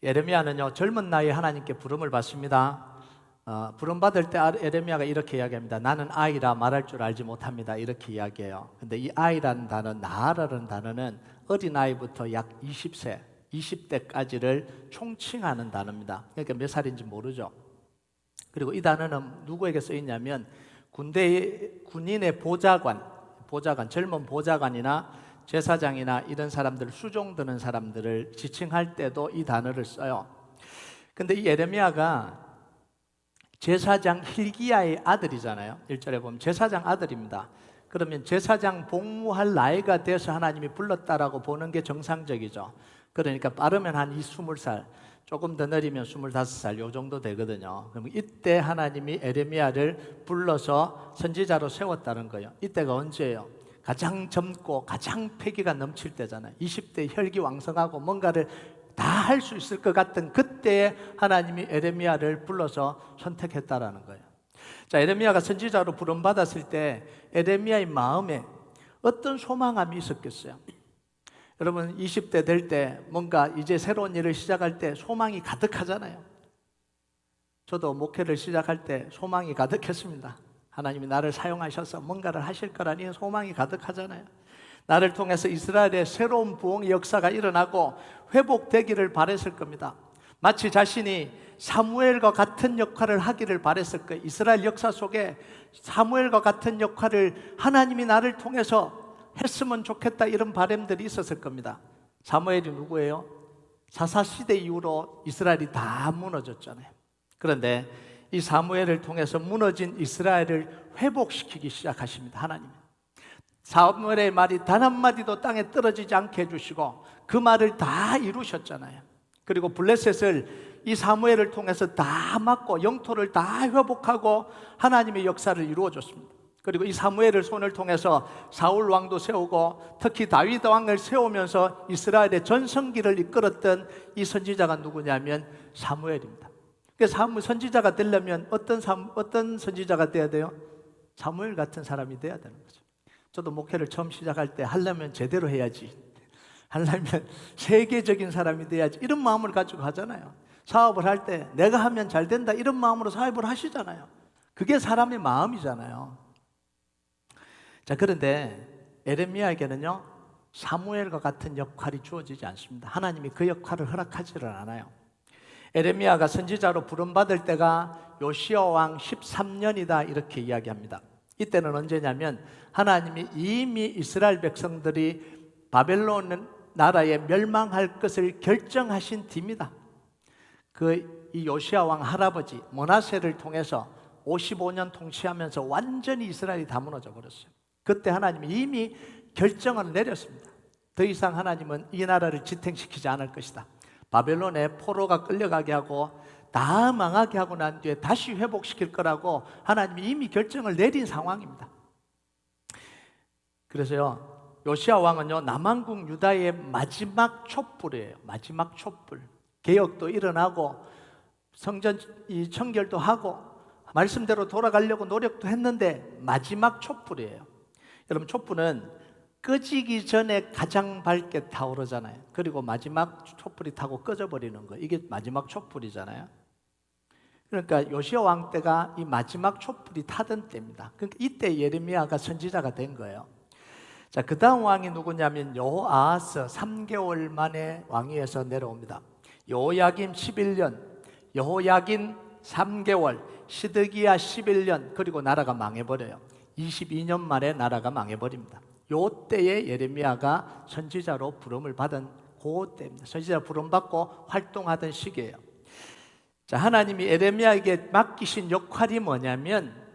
예레미야는요, 젊은 나이에 하나님께 부름을 받습니다. 부름 받을 때 예레미야가 이렇게 이야기합니다. 나는 아이라 말할 줄 알지 못합니다. 이렇게 이야기해요. 근데 이 아이라는 단어, 나아라는 단어는 어린아이부터 약 20세, 20대까지를 총칭하는 단어입니다. 그러니까 몇 살인지 모르죠. 그리고 이 단어는 누구에게 쓰이냐면 군인의 보좌관, 젊은 보좌관이나 제사장이나 이런 사람들, 수종 드는 사람들을 지칭할 때도 이 단어를 써요. 근데 이 예레미야가 제사장 hil기야의 아들이잖아요. 1절에 보면 제사장 아들입니다. 그러면 제사장 복무할 나이가 돼서 하나님이 불렀다라고 보는 게 정상적이죠. 그러니까 빠르면 한 20살, 조금 더 느리면 25살 요 정도 되거든요. 그럼 이때 하나님이 에레미야를 불러서 선지자로 세웠다는 거예요. 이때가 언제예요? 가장 젊고 가장 패기가 넘칠 때잖아요. 20대 혈기왕성하고 뭔가를 다 할 수 있을 것 같은 그때에 하나님이 에레미야를 불러서 선택했다라는 거예요. 자, 에레미야가 선지자로 부름받았을 때 에레미야의 마음에 어떤 소망함이 있었겠어요? 여러분 20대 될 때 뭔가 이제 새로운 일을 시작할 때 소망이 가득하잖아요. 저도 목회를 시작할 때 소망이 가득했습니다. 하나님이 나를 사용하셔서 뭔가를 하실 거라니 소망이 가득하잖아요. 나를 통해서 이스라엘의 새로운 부흥의 역사가 일어나고 회복되기를 바랬을 겁니다. 마치 자신이 사무엘과 같은 역할을 하기를 바랬을 거예요. 이스라엘 역사 속에 사무엘과 같은 역할을 하나님이 나를 통해서 했으면 좋겠다, 이런 바람들이 있었을 겁니다. 사무엘이 누구예요? 사사시대 이후로 이스라엘이 다 무너졌잖아요. 그런데 이 사무엘을 통해서 무너진 이스라엘을 회복시키기 시작하십니다. 하나님. 사무엘의 말이 단 한마디도 땅에 떨어지지 않게 해주시고 그 말을 다 이루셨잖아요. 그리고 블레셋을 이 사무엘을 통해서 다 막고 영토를 다 회복하고 하나님의 역사를 이루어줬습니다. 그리고 이 사무엘을 손을 통해서 사울 왕도 세우고 특히 다윗 왕을 세우면서 이스라엘의 전성기를 이끌었던 이 선지자가 누구냐면 사무엘입니다. 그래서 선지자가 되려면 어떤 선지자가 돼야 돼요? 사무엘 같은 사람이 돼야 되는 거죠. 저도 목회를 처음 시작할 때 하려면 제대로 해야지, 하려면 세계적인 사람이 돼야지, 이런 마음을 가지고 하잖아요. 사업을 할 때 내가 하면 잘 된다, 이런 마음으로 사업을 하시잖아요. 그게 사람의 마음이잖아요. 자, 그런데 에레미야에게는요, 사무엘과 같은 역할이 주어지지 않습니다. 하나님이 그 역할을 허락하지를 않아요. 에레미야가 선지자로 부름받을 때가 요시야 왕 13년이다 이렇게 이야기합니다. 이때는 언제냐면 하나님이 이미 이스라엘 백성들이 바벨론 나라에 멸망할 것을 결정하신 뒤입니다. 이 요시야 왕 할아버지 므낫세를 통해서 55년 통치하면서 완전히 이스라엘이 다 무너져 버렸어요. 그때 하나님이 이미 결정을 내렸습니다. 더 이상 하나님은 이 나라를 지탱시키지 않을 것이다. 바벨론에 포로가 끌려가게 하고 다 망하게 하고 난 뒤에 다시 회복시킬 거라고 하나님이 이미 결정을 내린 상황입니다. 그래서요, 요시야 왕은요, 남왕국 유다의 마지막 촛불이에요. 마지막 촛불. 개혁도 일어나고 성전 청결도 하고 말씀대로 돌아가려고 노력도 했는데 마지막 촛불이에요. 여러분, 촛불은 꺼지기 전에 가장 밝게 타오르잖아요. 그리고 마지막 촛불이 타고 꺼져버리는 거예요. 이게 마지막 촛불이잖아요. 그러니까 요시야 왕 때가 이 마지막 촛불이 타던 때입니다. 그러니까 이때 예레미야가 선지자가 된 거예요. 자, 그 다음 왕이 누구냐면 여호아하스 3개월 만에 왕위에서 내려옵니다. 여호야김 11년, 여호야긴 3개월, 시드기야 11년, 그리고 나라가 망해버려요. 22년 만에 나라가 망해버립니다. 요 때에 예레미야가 선지자로 부름을 받은 그 때입니다. 선지자 부름 받고 활동하던 시기예요. 자, 하나님이 예레미야에게 맡기신 역할이 뭐냐면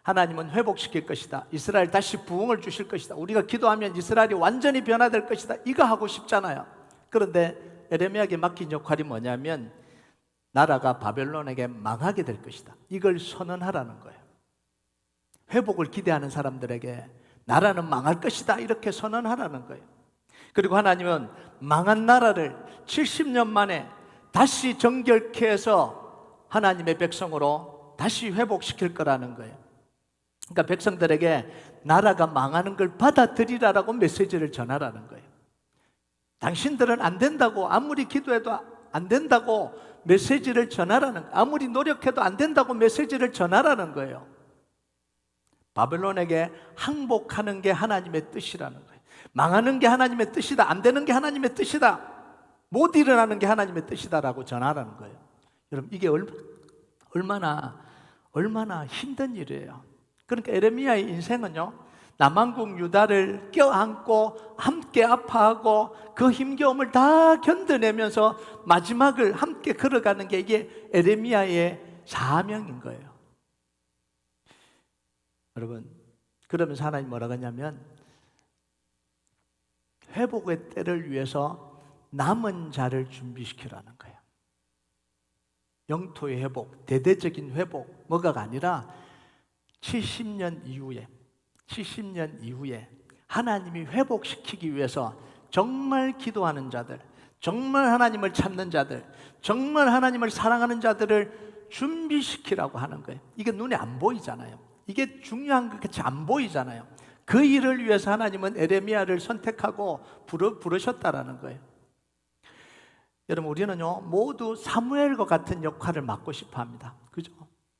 하나님은 회복시킬 것이다. 이스라엘 다시 부흥을 주실 것이다. 우리가 기도하면 이스라엘이 완전히 변화될 것이다. 이거 하고 싶잖아요. 그런데 예레미야에게 맡긴 역할이 뭐냐면 나라가 바벨론에게 망하게 될 것이다. 이걸 선언하라는 거예요. 회복을 기대하는 사람들에게 나라는 망할 것이다 이렇게 선언하라는 거예요. 그리고 하나님은 망한 나라를 70년 만에 다시 정결케 해서 하나님의 백성으로 다시 회복시킬 거라는 거예요. 그러니까 백성들에게 나라가 망하는 걸 받아들이라라고 메시지를 전하라는 거예요. 당신들은 안 된다고 아무리 기도해도 안 된다고 메시지를 전하라는 거예요. 아무리 노력해도 안 된다고 메시지를 전하라는 거예요. 바벨론에게 항복하는 게 하나님의 뜻이라는 거예요. 망하는 게 하나님의 뜻이다. 안 되는 게 하나님의 뜻이다. 못 일어나는 게 하나님의 뜻이다라고 전하라는 거예요. 여러분, 이게 얼마나 힘든 일이에요. 그러니까 에레미야의 인생은요, 남한국 유다를 껴안고 함께 아파하고 그 힘겨움을 다 견뎌내면서 마지막을 함께 걸어가는 게 이게 에레미야의 사명인 거예요. 여러분, 그러면서 하나님 뭐라고 하냐면 회복의 때를 위해서 남은 자를 준비시키라는 거예요. 영토의 회복, 대대적인 회복, 뭐가가 아니라 70년 이후에 하나님이 회복시키기 위해서 정말 기도하는 자들, 정말 하나님을 찾는 자들, 정말 하나님을 사랑하는 자들을 준비시키라고 하는 거예요. 이게 눈에 안 보이잖아요. 이게 중요한 것 같이 안 보이잖아요. 그 일을 위해서 하나님은 에레미야를 선택하고 부르셨다라는 거예요. 여러분, 우리는요 모두 사무엘과 같은 역할을 맡고 싶어 합니다. 그죠?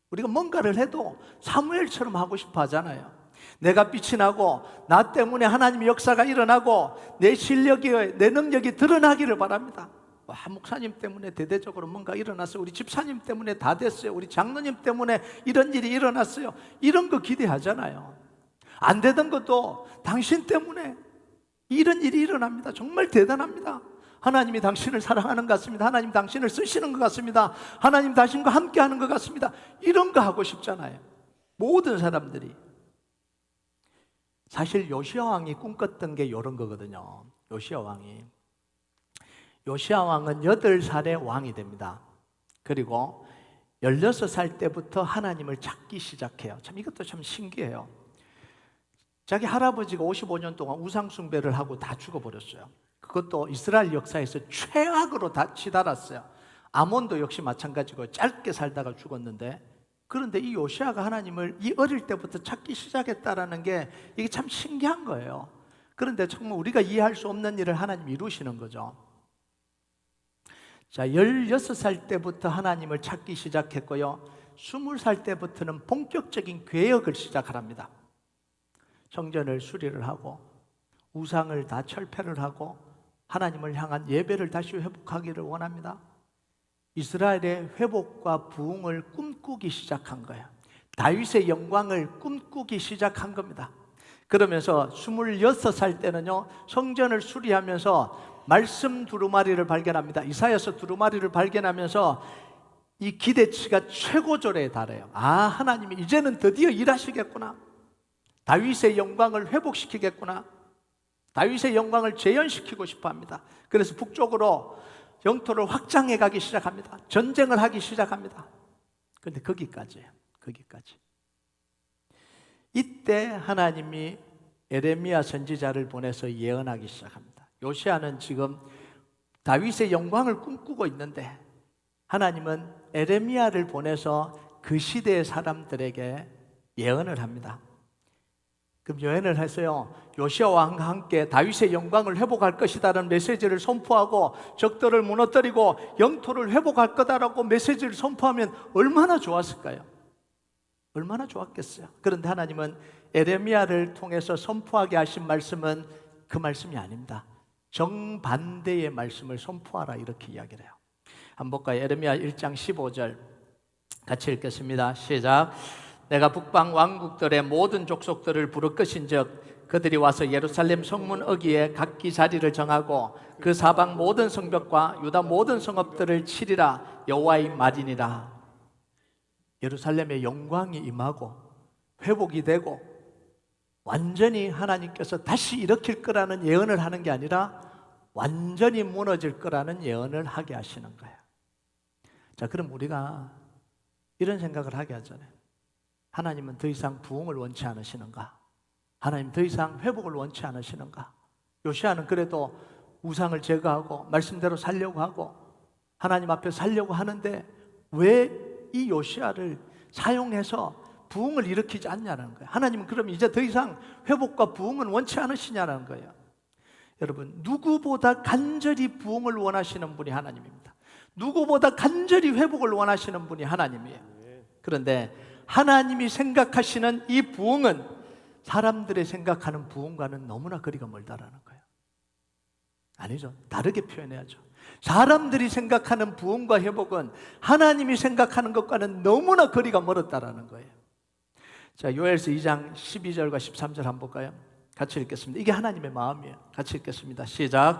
우리가 뭔가를 해도 사무엘처럼 하고 싶어 하잖아요. 내가 빛이 나고 나 때문에 하나님의 역사가 일어나고 내 실력이, 내 능력이 드러나기를 바랍니다. 와, 목사님 때문에 대대적으로 뭔가 일어났어요. 우리 집사님 때문에 다 됐어요. 우리 장로님 때문에 이런 일이 일어났어요. 이런 거 기대하잖아요. 안 되던 것도 당신 때문에 이런 일이 일어납니다. 정말 대단합니다. 하나님이 당신을 사랑하는 것 같습니다. 하나님 당신을 쓰시는 것 같습니다. 하나님 당신과 함께 하는 것 같습니다. 이런 거 하고 싶잖아요. 모든 사람들이. 사실 요시야 왕이 꿈꿨던 게 이런 거거든요. 요시야 왕은 8살에 왕이 됩니다. 그리고 16살 때부터 하나님을 찾기 시작해요. 참 이것도 참 신기해요. 자기 할아버지가 55년 동안 우상 숭배를 하고 다 죽어버렸어요. 그것도 이스라엘 역사에서 최악으로 다 치달았어요. 아몬도 역시 마찬가지고 짧게 살다가 죽었는데, 그런데 이 요시야가 하나님을 이 어릴 때부터 찾기 시작했다라는 게 이게 참 신기한 거예요. 그런데 정말 우리가 이해할 수 없는 일을 하나님이 이루시는 거죠. 자, 16살 때부터 하나님을 찾기 시작했고요, 20살 때부터는 본격적인 개혁을 시작합니다. 성전을 수리를 하고 우상을 다 철폐를 하고 하나님을 향한 예배를 다시 회복하기를 원합니다. 이스라엘의 회복과 부흥을 꿈꾸기 시작한 거예요. 다윗의 영광을 꿈꾸기 시작한 겁니다. 그러면서 26살 때는요, 성전을 수리하면서 말씀 두루마리를 발견합니다. 이사야서 두루마리를 발견하면서 이 기대치가 최고조에 달해요. 아, 하나님이 이제는 드디어 일하시겠구나. 다윗의 영광을 회복시키겠구나. 다윗의 영광을 재현시키고 싶어 합니다. 그래서 북쪽으로 영토를 확장해 가기 시작합니다. 전쟁을 하기 시작합니다. 그런데 거기까지예요. 거기까지. 이때 하나님이 에레미야 선지자를 보내서 예언하기 시작합니다. 요시야는 지금 다윗의 영광을 꿈꾸고 있는데 하나님은 에레미야를 보내서 그 시대의 사람들에게 예언을 합니다. 그럼 예언을 해서요, 요시야 왕과 함께 다윗의 영광을 회복할 것이다라는 메시지를 선포하고 적들을 무너뜨리고 영토를 회복할 거다라고 메시지를 선포하면 얼마나 좋았을까요? 얼마나 좋았겠어요. 그런데 하나님은 에레미야를 통해서 선포하게 하신 말씀은 그 말씀이 아닙니다. 정반대의 말씀을 선포하라, 이렇게 이야기를 해요. 한번 볼까요? 에레미야 1장 15절 같이 읽겠습니다. 시작. 내가 북방 왕국들의 모든 족속들을 부를 것인즉 그들이 와서 예루살렘 성문 어귀에 각기 자리를 정하고 그 사방 모든 성벽과 유다 모든 성읍들을 치리라. 여호와의 말이니라. 예루살렘의 영광이 임하고 회복이 되고 완전히 하나님께서 다시 일으킬 거라는 예언을 하는 게 아니라 완전히 무너질 거라는 예언을 하게 하시는 거예요. 자, 그럼 우리가 이런 생각을 하게 하잖아요. 하나님은 더 이상 부흥을 원치 않으시는가? 하나님 더 이상 회복을 원치 않으시는가? 요시야는 그래도 우상을 제거하고 말씀대로 살려고 하고 하나님 앞에 살려고 하는데 왜 이 요시야를 사용해서 부흥을 일으키지 않냐는 거예요. 하나님은 그럼 이제 더 이상 회복과 부흥은 원치 않으시냐는 거예요. 여러분, 누구보다 간절히 부흥을 원하시는 분이 하나님입니다. 누구보다 간절히 회복을 원하시는 분이 하나님이에요. 그런데 하나님이 생각하시는 이 부흥은 사람들이 생각하는 부흥과는 너무나 거리가 멀다라는 거예요. 아니죠. 다르게 표현해야죠. 사람들이 생각하는 부흥과 회복은 하나님이 생각하는 것과는 너무나 거리가 멀었다라는 거예요. 자, 요엘서 2장 12절과 13절 한번 볼까요? 같이 읽겠습니다. 이게 하나님의 마음이에요. 같이 읽겠습니다. 시작.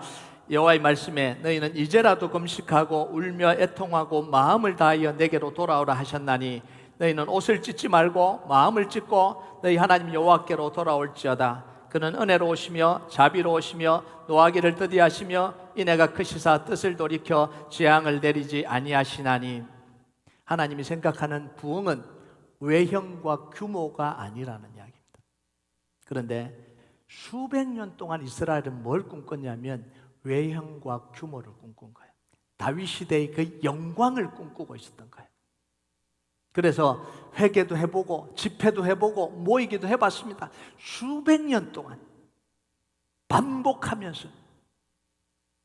여호와의 말씀에 너희는 이제라도 금식하고 울며 애통하고 마음을 다하여 내게로 돌아오라 하셨나니 너희는 옷을 찢지 말고 마음을 찢고 너희 하나님 여호와께로 돌아올지어다. 그는 은혜로우시며 자비로우시며 노하기를 더디하시며 인애가 크시사 뜻을 돌이켜 재앙을 내리지 아니하시나니. 하나님이 생각하는 부흥은 외형과 규모가 아니라는 이야기입니다. 그런데 수백 년 동안 이스라엘은 뭘 꿈꿨냐면 외형과 규모를 꿈꾼 거예요. 다윗 시대의 그 영광을 꿈꾸고 있었던 거예요. 그래서 회개도 해보고 집회도 해보고 모이기도 해봤습니다. 수백 년 동안 반복하면서.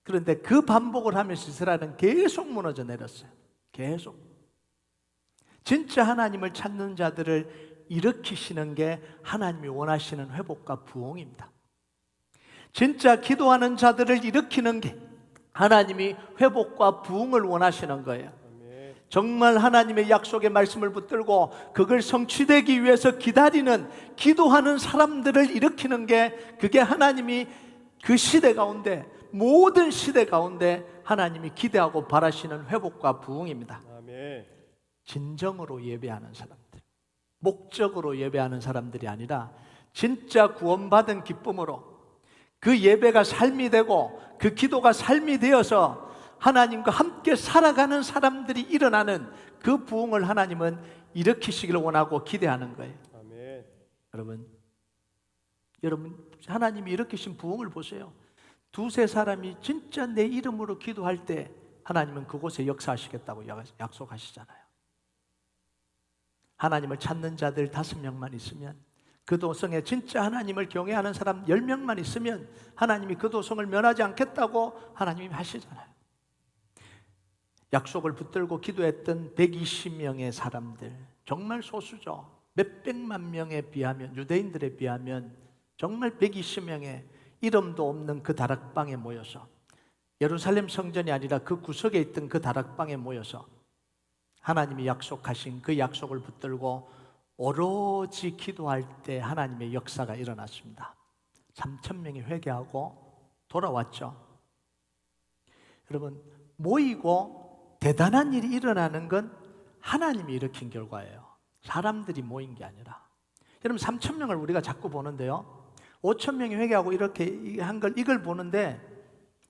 그런데 그 반복을 하면서 이스라엘은 계속 무너져 내렸어요. 계속. 진짜 하나님을 찾는 자들을 일으키시는 게 하나님이 원하시는 회복과 부흥입니다. 진짜 기도하는 자들을 일으키는 게 하나님이 회복과 부흥을 원하시는 거예요. 정말 하나님의 약속의 말씀을 붙들고 그걸 성취되기 위해서 기다리는, 기도하는 사람들을 일으키는 게, 그게 하나님이 그 시대 가운데, 모든 시대 가운데 하나님이 기대하고 바라시는 회복과 부흥입니다. 진정으로 예배하는 사람들, 목적으로 예배하는 사람들이 아니라 진짜 구원받은 기쁨으로 그 예배가 삶이 되고 그 기도가 삶이 되어서 하나님과 함께 살아가는 사람들이 일어나는 그 부흥을 하나님은 일으키시기를 원하고 기대하는 거예요. 아멘. 여러분 하나님이 일으키신 부흥을 보세요. 두세 사람이 진짜 내 이름으로 기도할 때 하나님은 그곳에 역사하시겠다고 약속하시잖아요. 하나님을 찾는 자들 5명만 있으면, 그 도성에 진짜 하나님을 경외하는 사람 10명만 있으면 하나님이 그 도성을 면하지 않겠다고 하나님이 하시잖아요. 약속을 붙들고 기도했던 120명의 사람들, 정말 소수죠. 몇백만 명에 비하면, 유대인들에 비하면 정말 120명의 이름도 없는 그 다락방에 모여서, 예루살렘 성전이 아니라 그 구석에 있던 그 다락방에 모여서 하나님이 약속하신 그 약속을 붙들고 오로지 기도할 때 하나님의 역사가 일어났습니다. 3,000명이 회개하고 돌아왔죠. 여러분, 모이고 대단한 일이 일어나는 건 하나님이 일으킨 결과예요. 사람들이 모인 게 아니라. 여러분, 3,000명을 우리가 자꾸 보는데요, 5,000명이 회개하고 이렇게 한 걸, 이걸 보는데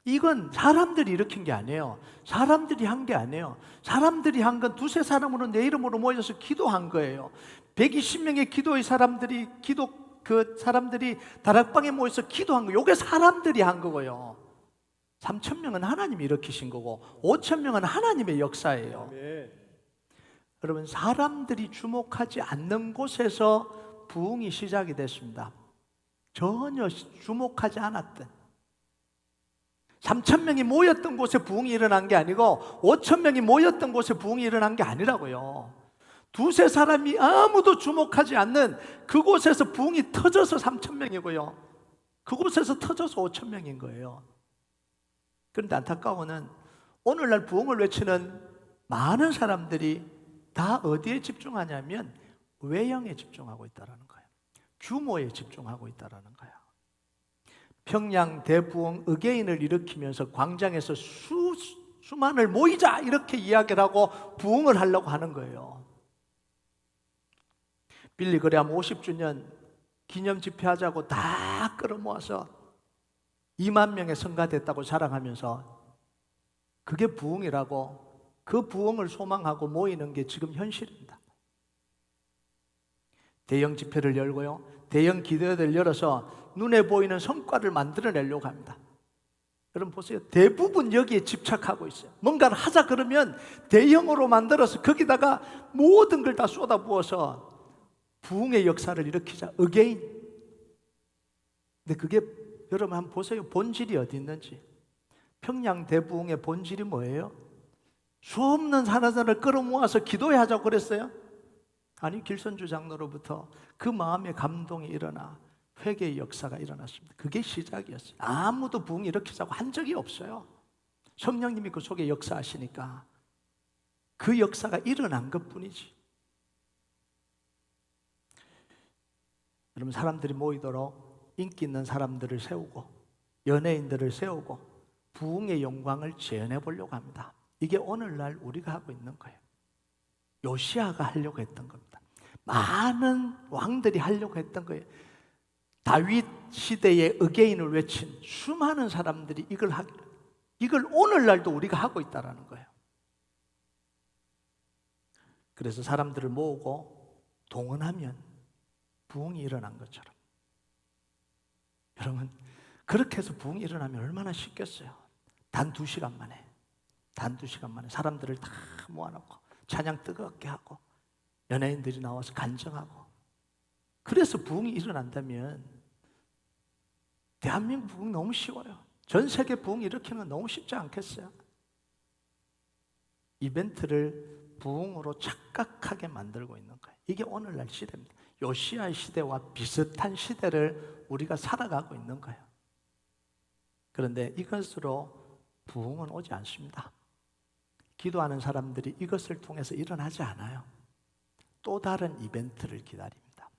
이건 사람들이 일으킨 게 아니에요. 사람들이 한 게 아니에요. 사람들이 한 건 두세 사람으로 내 이름으로 모여서 기도한 거예요. 120명의 기도의 사람들이, 그 사람들이 다락방에 모여서 기도한 거예요. 이게 사람들이 한 거고요. 3,000명은 하나님이 일으키신 거고 5,000명은 하나님의 역사예요. 네. 여러분, 사람들이 주목하지 않는 곳에서 부흥이 시작이 됐습니다. 전혀 주목하지 않았던, 3,000명이 모였던 곳에 부흥이 일어난 게 아니고 5,000명이 모였던 곳에 부흥이 일어난 게 아니라고요. 두세 사람이 아무도 주목하지 않는 그곳에서 부흥이 터져서 3,000명이고요. 그곳에서 터져서 5,000명인 거예요. 그런데 안타까운 거는 오늘날 부흥을 외치는 많은 사람들이 다 어디에 집중하냐면 외형에 집중하고 있다는 거예요. 규모에 집중하고 있다는 거예요. 평양 대부흥 어게인을 일으키면서 광장에서 수만을 모이자 이렇게 이야기를 하고 부흥을 하려고 하는 거예요. 빌리 그레함 50주년 기념 집회하자고 다 끌어모아서 2만 명의 성가됐다고 자랑하면서 그게 부흥이라고, 그 부흥을 소망하고 모이는 게 지금 현실입니다. 대형 집회를 열고요, 대형 기도회를 열어서 눈에 보이는 성과를 만들어내려고 합니다. 여러분 보세요. 대부분 여기에 집착하고 있어요. 뭔가를 하자 그러면 대형으로 만들어서 거기다가 모든 걸 다 쏟아부어서 부흥의 역사를 일으키자, 어게인. 근데 그게 여러분 한번 보세요. 본질이 어디 있는지. 평양 대부흥의 본질이 뭐예요? 수없는 사람들을 끌어모아서 기도해 하자고 그랬어요? 아니, 길선주 장로로부터 그 마음의 감동이 일어나 회개의 역사가 일어났습니다. 그게 시작이었어요. 아무도 부흥 일으키자고 한 적이 없어요. 성령님이 그 속에 역사하시니까 그 역사가 일어난 것뿐이지. 여러분, 사람들이 모이도록 인기 있는 사람들을 세우고 연예인들을 세우고 부흥의 영광을 재현해 보려고 합니다. 이게 오늘날 우리가 하고 있는 거예요. 요시아가 하려고 했던 겁니다. 많은 왕들이 하려고 했던 거예요. 다윗 시대의 의개인을 외친 수많은 사람들이 이걸 오늘날도 우리가 하고 있다는 거예요. 그래서 사람들을 모으고 동원하면 부흥이 일어난 것처럼. 여러분, 그렇게 해서 부흥이 일어나면 얼마나 쉽겠어요. 단 2시간 만에 사람들을 다 모아놓고 찬양 뜨겁게 하고 연예인들이 나와서 간증하고, 그래서 부흥이 일어난다면 대한민국 부흥 너무 쉬워요. 전 세계 부흥 일으키는 건 너무 쉽지 않겠어요? 이벤트를 부흥으로 착각하게 만들고 있는 거예요. 이게 오늘날 시대입니다. 요시아의 시대와 비슷한 시대를 우리가 살아가고 있는 거예요. 그런데 이것으로 부흥은 오지 않습니다. 기도하는 사람들이 이것을 통해서 일어나지 않아요. 또 다른 이벤트를 기다립니다.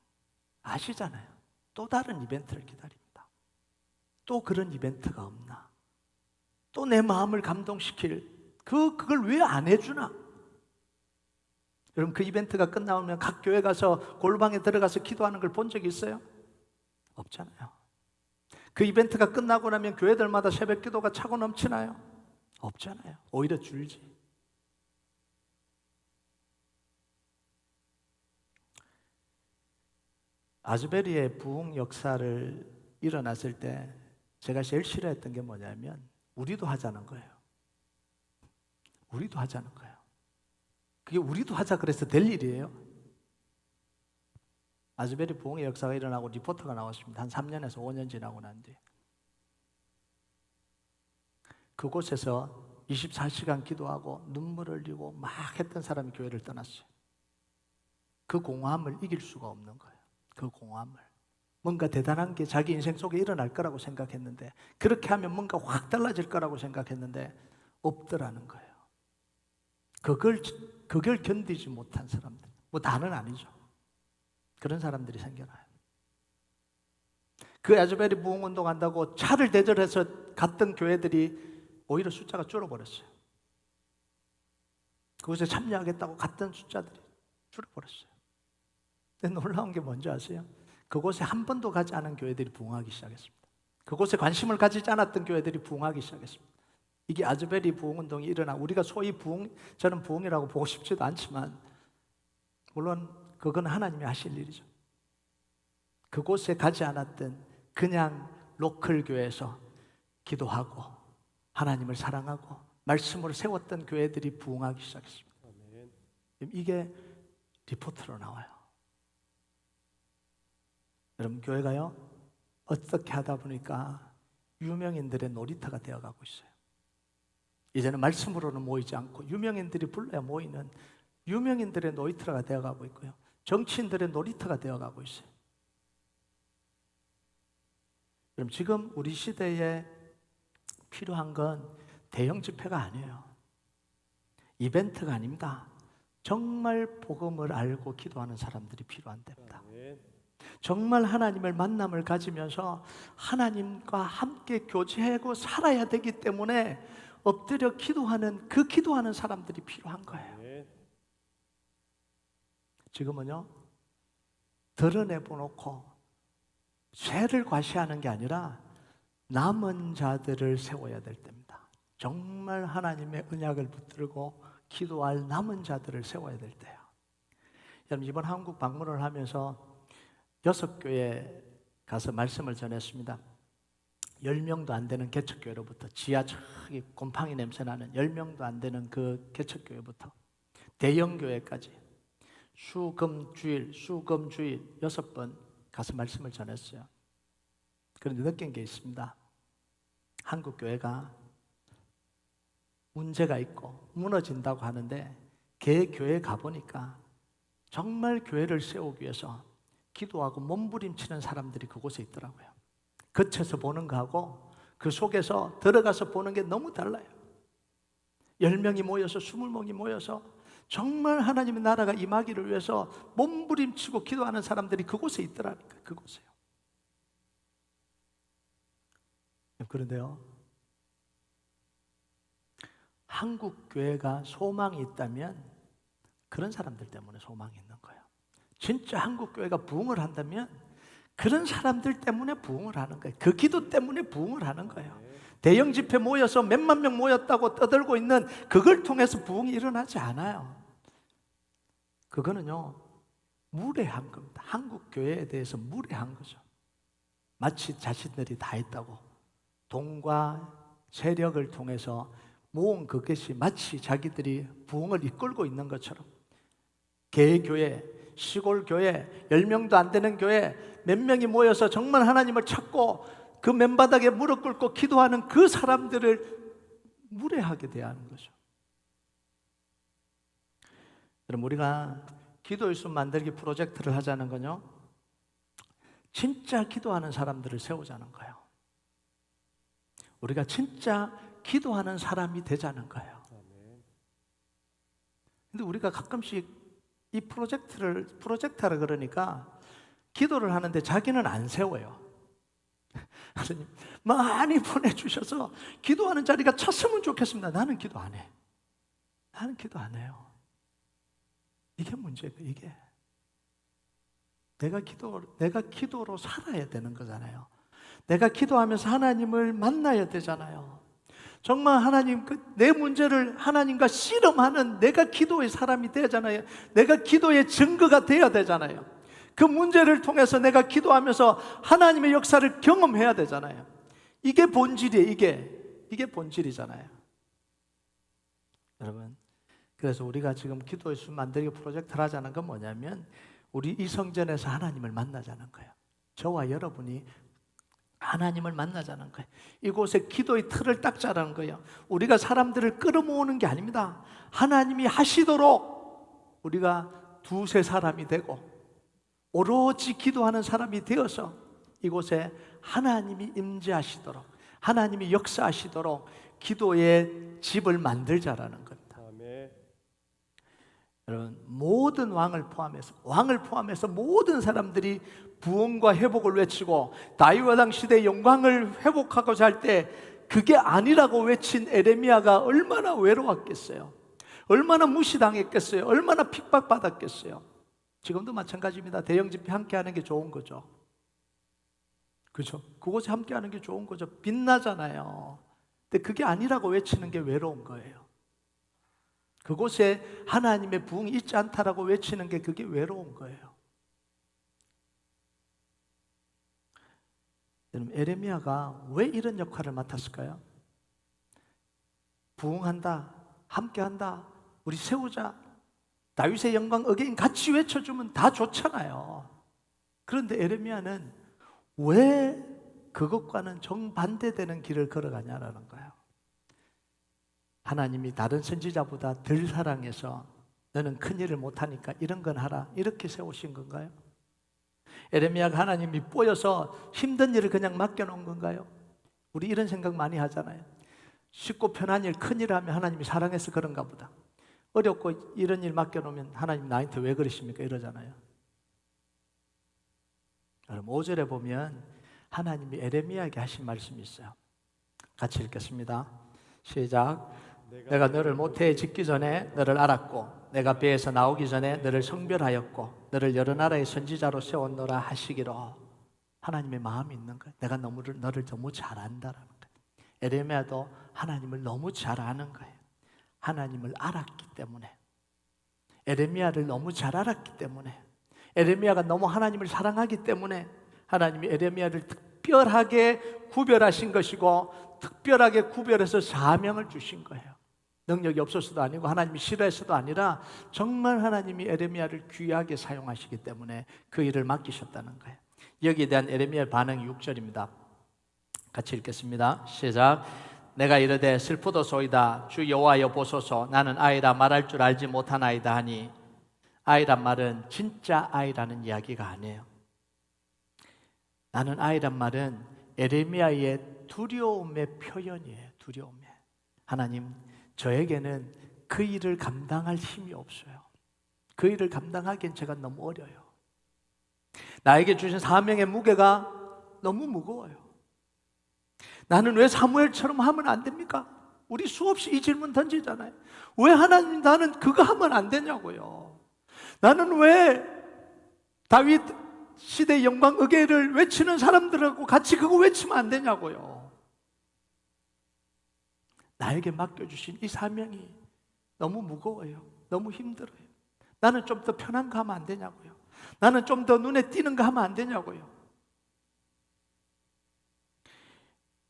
아시잖아요. 또 다른 이벤트를 기다립니다. 또 그런 이벤트가 없나? 또 내 마음을 감동시킬 그걸 왜 안 해주나? 여러분, 그 이벤트가 끝나면 각 교회 가서 골방에 들어가서 기도하는 걸 본 적이 있어요? 없잖아요. 그 이벤트가 끝나고 나면 교회들마다 새벽 기도가 차고 넘치나요? 없잖아요. 오히려 줄지. 아즈베리의 부흥 역사를 일어났을 때 제가 제일 싫어했던 게 뭐냐면 우리도 하자는 거예요. 우리도 하자는 거예요. 그게 우리도 하자 그래서 될 일이에요? 아즈베리 부흥의 역사가 일어나고 리포트가 나왔습니다. 한 3년에서 5년 지나고 난 뒤에 그곳에서 24시간 기도하고 눈물 흘리고 막 했던 사람이 교회를 떠났어요. 그 공허함을 이길 수가 없는 거예요. 그 공허함을. 뭔가 대단한 게 자기 인생 속에 일어날 거라고 생각했는데, 그렇게 하면 뭔가 확 달라질 거라고 생각했는데 없더라는 거예요. 그걸 견디지 못한 사람들, 뭐 다는 아니죠. 그런 사람들이 생겨나요. 그 아즈베리 부흥운동 한다고 차를 대절해서 갔던 교회들이 오히려 숫자가 줄어버렸어요. 그곳에 참여하겠다고 갔던 숫자들이 줄어버렸어요. 근데 놀라운 게 뭔지 아세요? 그곳에 한 번도 가지 않은 교회들이 부흥하기 시작했습니다. 그곳에 관심을 가지지 않았던 교회들이 부흥하기 시작했습니다. 이게 아즈베리 부흥운동이 일어나 우리가 소위 저는 부흥이라고 보고 싶지도 않지만 물론 그건 하나님이 하실 일이죠. 그곳에 가지 않았던 그냥 로컬 교회에서 기도하고 하나님을 사랑하고 말씀으로 세웠던 교회들이 부흥하기 시작했습니다. 이게 리포트로 나와요. 여러분, 교회가요 어떻게 하다 보니까 유명인들의 놀이터가 되어가고 있어요. 이제는 말씀으로는 모이지 않고 유명인들이 불러야 모이는 유명인들의 놀이터가 되어가고 있고요, 정치인들의 놀이터가 되어가고 있어요. 그럼 지금 우리 시대에 필요한 건 대형 집회가 아니에요. 이벤트가 아닙니다. 정말 복음을 알고 기도하는 사람들이 필요한 때입니다. 정말 하나님을 만남을 가지면서 하나님과 함께 교제하고 살아야 되기 때문에 엎드려 기도하는 그 기도하는 사람들이 필요한 거예요. 지금은요 드러내보놓고 죄를 과시하는 게 아니라 남은 자들을 세워야 될 때입니다. 정말 하나님의 언약을 붙들고 기도할 남은 자들을 세워야 될 때요. 여러분, 이번 한국 방문을 하면서 6교회에 가서 말씀을 전했습니다. 10명도 안 되는 개척교회로부터 지하 저기 곰팡이 냄새 나는 10명도 안 되는 그 개척교회부터 대형교회까지 수금주일 6번 가서 말씀을 전했어요. 그런데 느낀 게 있습니다. 한국 교회가 문제가 있고 무너진다고 하는데 걔 교회에 가보니까 정말 교회를 세우기 위해서 기도하고 몸부림치는 사람들이 그곳에 있더라고요. 거쳐서 보는 거하고 그 속에서 들어가서 보는 게 너무 달라요. 10명이 모여서 20명이 모여서 정말 하나님의 나라가 임하기를 위해서 몸부림치고 기도하는 사람들이 그곳에 있더라니까. 그곳에요. 그런데요, 한국 교회가 소망이 있다면 그런 사람들 때문에 소망이 있는 거예요. 진짜 한국 교회가 부흥을 한다면 그런 사람들 때문에 부흥을 하는 거예요. 그 기도 때문에 부흥을 하는 거예요. 대형 집회 모여서 몇만 명 모였다고 떠들고 있는 그걸 통해서 부흥이 일어나지 않아요. 그거는요, 무례한 겁니다. 한국 교회에 대해서 무례한 거죠. 마치 자신들이 다 했다고 돈과 세력을 통해서 모은 그것이 마치 자기들이 부흥을 이끌고 있는 것처럼 개교회, 시골교회, 10명도 안 되는 교회 몇 명이 모여서 정말 하나님을 찾고 그 맨바닥에 무릎 꿇고 기도하는 그 사람들을 무례하게 대하는 거죠. 여러분, 우리가 기도의 숲 만들기 프로젝트를 하자는 건요, 진짜 기도하는 사람들을 세우자는 거예요. 우리가 진짜 기도하는 사람이 되자는 거예요. 근데 우리가 가끔씩 이 프로젝트하라 그러니까 기도를 하는데 자기는 안 세워요. 하나님 많이 보내주셔서 기도하는 자리가 찼으면 좋겠습니다. 나는 기도 안 해. 나는 기도 안 해요. 이게 문제예요. 이게 내가 기도로 살아야 되는 거잖아요. 내가 기도하면서 하나님을 만나야 되잖아요. 정말 하나님, 내 문제를 하나님과 씨름하는 내가 기도의 사람이 되잖아요. 내가 기도의 증거가 되어야 되잖아요. 그 문제를 통해서 내가 기도하면서 하나님의 역사를 경험해야 되잖아요. 이게 본질이에요. 이게 본질이잖아요. 여러분, 그래서 우리가 지금 기도의 숲 만들기 프로젝트를 하자는 건 뭐냐면 우리 이 성전에서 하나님을 만나자는 거예요. 저와 여러분이 하나님을 만나자는 거예요. 이곳에 기도의 틀을 닦자는 거예요. 우리가 사람들을 끌어모으는 게 아닙니다. 하나님이 하시도록 우리가 두세 사람이 되고 오로지 기도하는 사람이 되어서 이곳에 하나님이 임재하시도록, 하나님이 역사하시도록 기도의 집을 만들자라는 겁니다. 아멘. 여러분, 모든 왕을 포함해서 모든 사람들이 부흥과 회복을 외치고 다윗왕 시대의 영광을 회복하고자 할 때 그게 아니라고 외친 에레미야가 얼마나 외로웠겠어요. 얼마나 무시당했겠어요. 얼마나 핍박받았겠어요. 지금도 마찬가지입니다. 대형 집회 함께 하는 게 좋은 거죠. 그죠? 그곳에 함께 하는 게 좋은 거죠. 빛나잖아요. 근데 그게 아니라고 외치는 게 외로운 거예요. 그곳에 하나님의 부흥이 있지 않다라고 외치는 게 그게 외로운 거예요. 여러분, 에레미야가 왜 이런 역할을 맡았을까요? 부흥한다, 함께한다, 우리 세우자, 다윗의 영광 어게인 같이 외쳐주면 다 좋잖아요. 그런데 에레미야는 왜 그것과는 정반대되는 길을 걸어가냐라는 거예요. 하나님이 다른 선지자보다 덜 사랑해서 너는 큰일을 못하니까 이런 건 하라, 이렇게 세우신 건가요? 에레미야가 하나님이 뽀여서 힘든 일을 그냥 맡겨놓은 건가요? 우리 이런 생각 많이 하잖아요. 쉽고 편한 일, 큰일을 하면 하나님이 사랑해서 그런가 보다. 어렵고 이런 일 맡겨놓으면 하나님 나한테 왜 그러십니까? 이러잖아요. 여러분, 5절에 보면 하나님이 에레미야에게 하신 말씀이 있어요. 같이 읽겠습니다. 시작. 내가 너를 모태에 짓기 전에 너를 알았고 내가 배에서 나오기 전에 너를 성별하였고 너를 여러 나라의 선지자로 세웠노라 하시기로. 하나님의 마음이 있는 거예요. 내가 너를 너무 잘 안다라는 거예요. 에레미야도 하나님을 너무 잘 아는 거예요. 하나님을 알았기 때문에, 에레미야를 너무 잘 알았기 때문에, 에레미야가 너무 하나님을 사랑하기 때문에 하나님이 에레미야를 특별하게 구별하신 것이고 특별하게 구별해서 사명을 주신 거예요. 능력이 없어서도 아니고 하나님이 싫어해서도 아니라 정말 하나님이 에레미야를 귀하게 사용하시기 때문에 그 일을 맡기셨다는 거예요. 여기에 대한 에레미야의 반응이 6절입니다. 같이 읽겠습니다. 시작. 내가 이르되 슬프도소이다 주 여호와여 보소서 나는 아이라 말할 줄 알지 못하나이다 하니 아이란 말은 진짜 아이라는 이야기가 아니에요. 나는 아이란 말은 에레미야의 두려움의 표현이에요. 두려움에 하나님 저에게는 그 일을 감당할 힘이 없어요. 그 일을 감당하기엔 제가 너무 어려요. 나에게 주신 사명의 무게가 너무 무거워요. 나는 왜 사무엘처럼 하면 안 됩니까? 우리 수없이 이 질문 던지잖아요. 왜 하나님 나는 그거 하면 안 되냐고요. 나는 왜 다윗 시대 영광 의궤를 외치는 사람들하고 같이 그거 외치면 안 되냐고요. 나에게 맡겨주신 이 사명이 너무 무거워요. 너무 힘들어요. 나는 좀 더 편한 거 하면 안 되냐고요. 나는 좀 더 눈에 띄는 거 하면 안 되냐고요.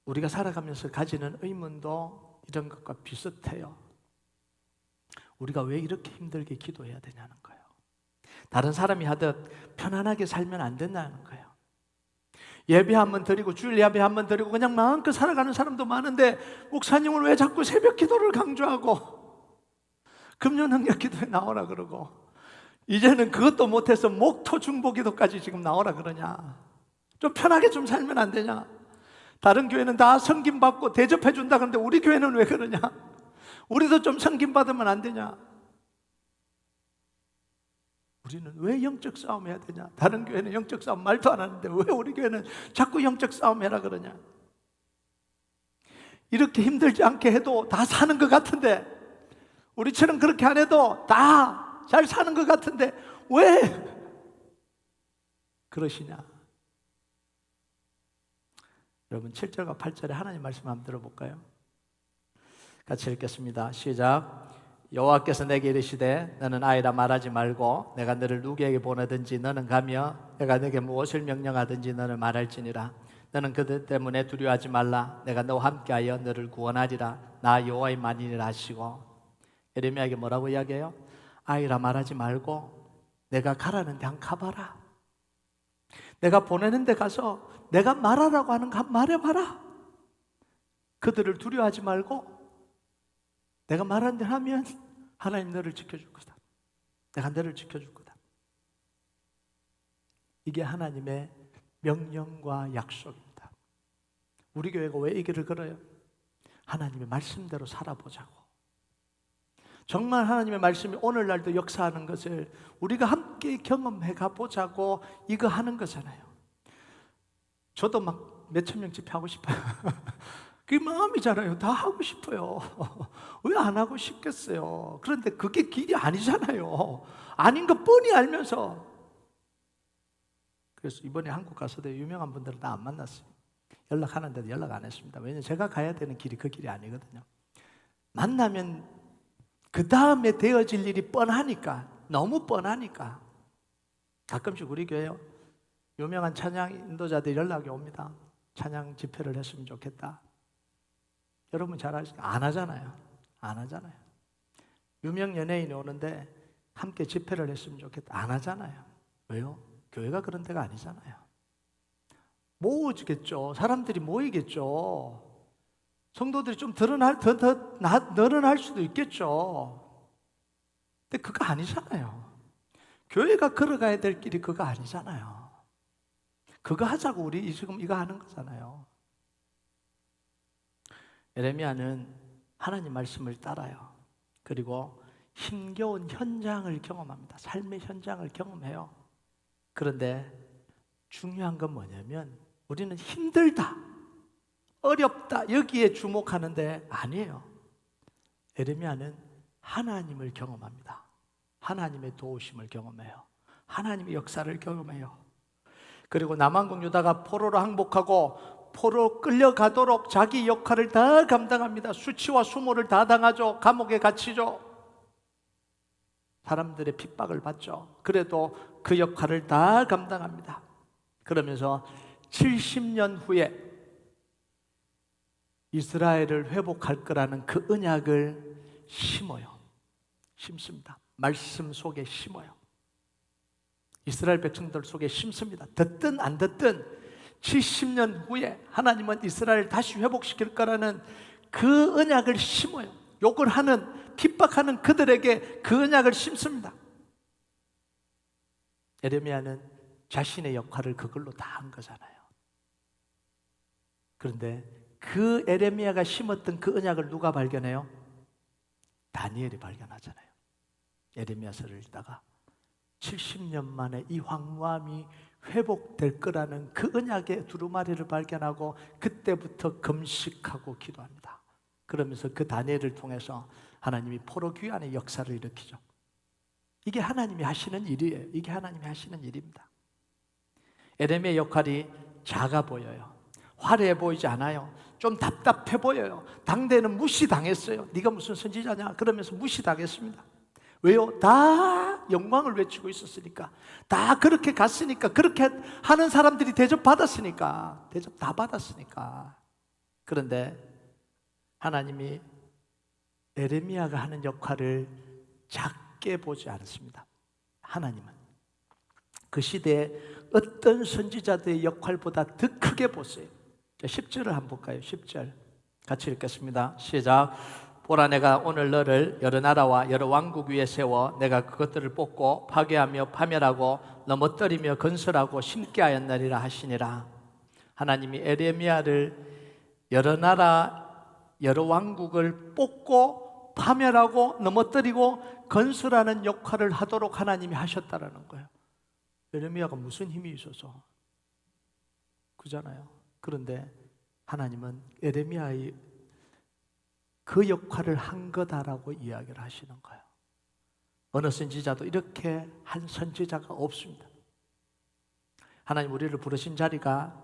우리가 살아가면서 가지는 의문도 이런 것과 비슷해요. 우리가 왜 이렇게 힘들게 기도해야 되냐는 거예요. 다른 사람이 하듯 편안하게 살면 안 된다는 거예요. 예배 한번 드리고 주일 예배 한번 드리고 그냥 마음껏 살아가는 사람도 많은데 목사님은 왜 자꾸 새벽 기도를 강조하고 금요 능력 기도에 나오라 그러고 이제는 그것도 못해서 목토 중보 기도까지 지금 나오라 그러냐. 좀 편하게 좀 살면 안 되냐. 다른 교회는 다 성김 받고 대접해 준다 그러는데 우리 교회는 왜 그러냐. 우리도 좀 성김 받으면 안 되냐. 우리는 왜 영적 싸움 해야 되냐. 다른 교회는 영적 싸움 말도 안 하는데 왜 우리 교회는 자꾸 영적 싸움 해라 그러냐. 이렇게 힘들지 않게 해도 다 사는 것 같은데 우리처럼 그렇게 안 해도 다 잘 사는 것 같은데 왜 그러시냐. 여러분 7절과 8절에 하나님 말씀 한번 들어볼까요? 같이 읽겠습니다. 시작. 여호와께서 내게 이르시되 너는 아이라 말하지 말고 내가 너를 누구에게 보내든지 너는 가며 내가 내게 무엇을 명령하든지 너는 말할지니라. 너는 그들 때문에 두려워하지 말라. 내가 너와 함께하여 너를 구원하리라. 나 여호와의 만인이라 하시고. 예레미야에게 뭐라고 이야기해요? 아이라 말하지 말고 내가 가라는 데 한 가봐라. 내가 보내는 데 가서 내가 말하라고 하는 거 말해봐라. 그들을 두려워하지 말고 내가 말하는 대로 하면 하나님 너를 지켜줄 거다. 내가 너를 지켜줄 거다. 이게 하나님의 명령과 약속입니다. 우리 교회가 왜 이 길을 걸어요? 하나님의 말씀대로 살아보자고. 정말 하나님의 말씀이 오늘날도 역사하는 것을 우리가 함께 경험해 가보자고 이거 하는 거잖아요. 저도 막 몇천 명 집회하고 싶어요. 그게 마음이잖아요. 다 하고 싶어요. 왜 안 하고 싶겠어요? 그런데 그게 길이 아니잖아요. 아닌 거 뻔히 알면서. 그래서 이번에 한국 가서도 유명한 분들은 다 안 만났어요. 연락하는데도 연락 안 했습니다. 왜냐하면 제가 가야 되는 길이 그 길이 아니거든요. 만나면 그 다음에 되어질 일이 뻔하니까, 너무 뻔하니까. 가끔씩 우리 교회요, 유명한 찬양 인도자들 연락이 옵니다. 찬양 집회를 했으면 좋겠다. 여러분 잘 아시죠? 안 하잖아요. 안 하잖아요. 유명 연예인이 오는데 함께 집회를 했으면 좋겠다. 안 하잖아요. 왜요? 교회가 그런 데가 아니잖아요. 모으겠죠. 사람들이 모이겠죠. 성도들이 좀 늘어날 수도 있겠죠. 근데 그거 아니잖아요. 교회가 걸어가야 될 길이 그거 아니잖아요. 그거 하자고 우리 지금 이거 하는 거잖아요. 예레미야는 하나님 말씀을 따라요. 그리고 힘겨운 현장을 경험합니다. 삶의 현장을 경험해요. 그런데 중요한 건 뭐냐면 우리는 힘들다, 어렵다 여기에 주목하는데 아니에요. 예레미야는 하나님을 경험합니다. 하나님의 도우심을 경험해요. 하나님의 역사를 경험해요. 그리고 남한국 유다가 포로로 항복하고 포로 끌려가도록 자기 역할을 다 감당합니다. 수치와 수모를 다 당하죠. 감옥에 갇히죠. 사람들의 핍박을 받죠. 그래도 그 역할을 다 감당합니다. 그러면서 70년 후에 이스라엘을 회복할 거라는 그 언약을 심어요. 심습니다. 말씀 속에 심어요. 이스라엘 백성들 속에 심습니다. 듣든 안 듣든 70년 후에 하나님은 이스라엘을 다시 회복시킬 거라는 그 언약을 심어요. 욕을 하는, 핍박하는 그들에게 그 언약을 심습니다. 에레미야는 자신의 역할을 그걸로 다 한 거잖아요. 그런데 그 에레미야가 심었던 그 언약을 누가 발견해요? 다니엘이 발견하잖아요. 에레미야서를 읽다가 70년 만에 이 황무함이 회복될 거라는 그 언약의 두루마리를 발견하고 그때부터 금식하고 기도합니다. 그러면서 그 다니엘을 통해서 하나님이 포로 귀환의 역사를 일으키죠. 이게 하나님이 하시는 일이에요. 이게 하나님이 하시는 일입니다. 에레미야의 역할이 작아 보여요. 화려해 보이지 않아요. 좀 답답해 보여요. 당대는 무시당했어요. 네가 무슨 선지자냐? 그러면서 무시당했습니다. 왜요? 다 영광을 외치고 있었으니까, 다 그렇게 갔으니까, 그렇게 하는 사람들이 대접받았으니까, 대접 다 받았으니까. 그런데 하나님이 에레미야가 하는 역할을 작게 보지 않습니다. 하나님은 그 시대에 어떤 선지자들의 역할보다 더 크게 보세요. 10절을 한번 볼까요? 10절 같이 읽겠습니다. 시작. 보라, 내가 오늘 너를 여러 나라와 여러 왕국 위에 세워 내가 그것들을 뽑고 파괴하며 파멸하고 넘어뜨리며 건설하고 심게 하였느니라 하시니라. 하나님이 에레미야를 여러 나라 여러 왕국을 뽑고 파멸하고 넘어뜨리고 건설하는 역할을 하도록 하나님이 하셨다라는 거예요. 에레미야가 무슨 힘이 있어서 그잖아요. 그런데 하나님은 에레미야의 그 역할을 한 거다라고 이야기를 하시는 거예요. 어느 선지자도 이렇게 한 선지자가 없습니다. 하나님 우리를 부르신 자리가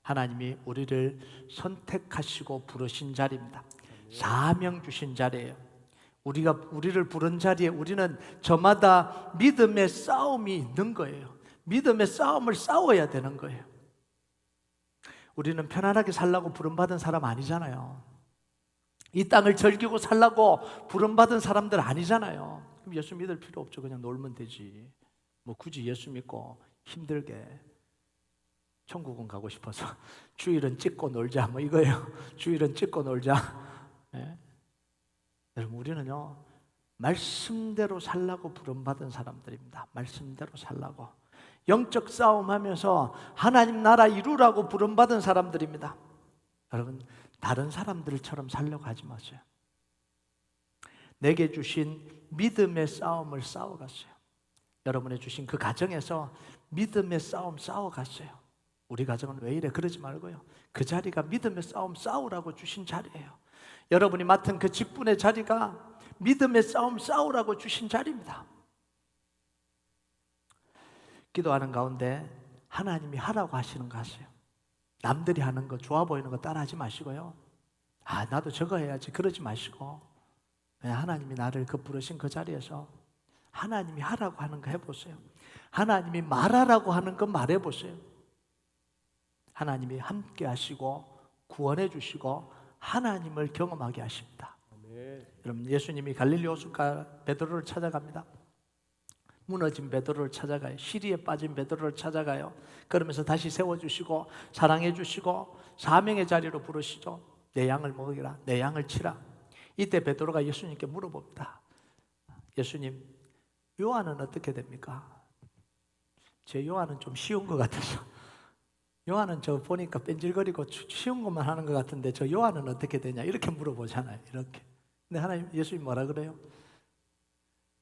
하나님이 우리를 선택하시고 부르신 자리입니다. 사명 주신 자리예요. 우리를 부른 자리에 우리는 저마다 믿음의 싸움이 있는 거예요. 믿음의 싸움을 싸워야 되는 거예요. 우리는 편안하게 살라고 부름받은 사람 아니잖아요. 이 땅을 즐기고 살라고 부름받은 사람들 아니잖아요. 그럼 예수 믿을 필요 없죠. 그냥 놀면 되지. 뭐 굳이 예수 믿고 힘들게 천국은 가고 싶어서 주일은 찍고 놀자 뭐 이거예요. 주일은 찍고 놀자. 네? 여러분 우리는요 말씀대로 살라고 부름받은 사람들입니다. 말씀대로 살라고 영적 싸움하면서 하나님 나라 이루라고 부름받은 사람들입니다. 여러분 다른 사람들처럼 살려고 하지 마세요. 내게 주신 믿음의 싸움을 싸워갔어요. 여러분의 주신 그 가정에서 믿음의 싸움 싸워갔어요. 우리 가정은 왜 이래? 그러지 말고요. 그 자리가 믿음의 싸움 싸우라고 주신 자리예요. 여러분이 맡은 그 직분의 자리가 믿음의 싸움 싸우라고 주신 자리입니다. 기도하는 가운데 하나님이 하라고 하시는 거 하세요. 남들이 하는 거 좋아 보이는 거 따라하지 마시고요. 아 나도 저거 해야지 그러지 마시고 하나님이 나를 그 부르신 그 자리에서 하나님이 하라고 하는 거 해보세요. 하나님이 말하라고 하는 거 말해보세요. 하나님이 함께 하시고 구원해 주시고 하나님을 경험하게 하십니다. 아멘. 여러분 예수님이 갈릴리 호숫가 베드로를 찾아갑니다. 무너진 베드로를 찾아가요. 시리에 빠진 베드로를 찾아가요. 그러면서 다시 세워주시고 사랑해 주시고 사명의 자리로 부르시죠. 내 양을 먹이라, 내 양을 치라. 이때 베드로가 예수님께 물어봅니다. 예수님, 요한은 어떻게 됩니까? 제 요한은 좀 쉬운 것 같아서 요한은 저 보니까 뺀질거리고 쉬운 것만 하는 것 같은데 저 요한은 어떻게 되냐 이렇게 물어보잖아요. 이렇게. 근데 하나님 예수님 뭐라 그래요?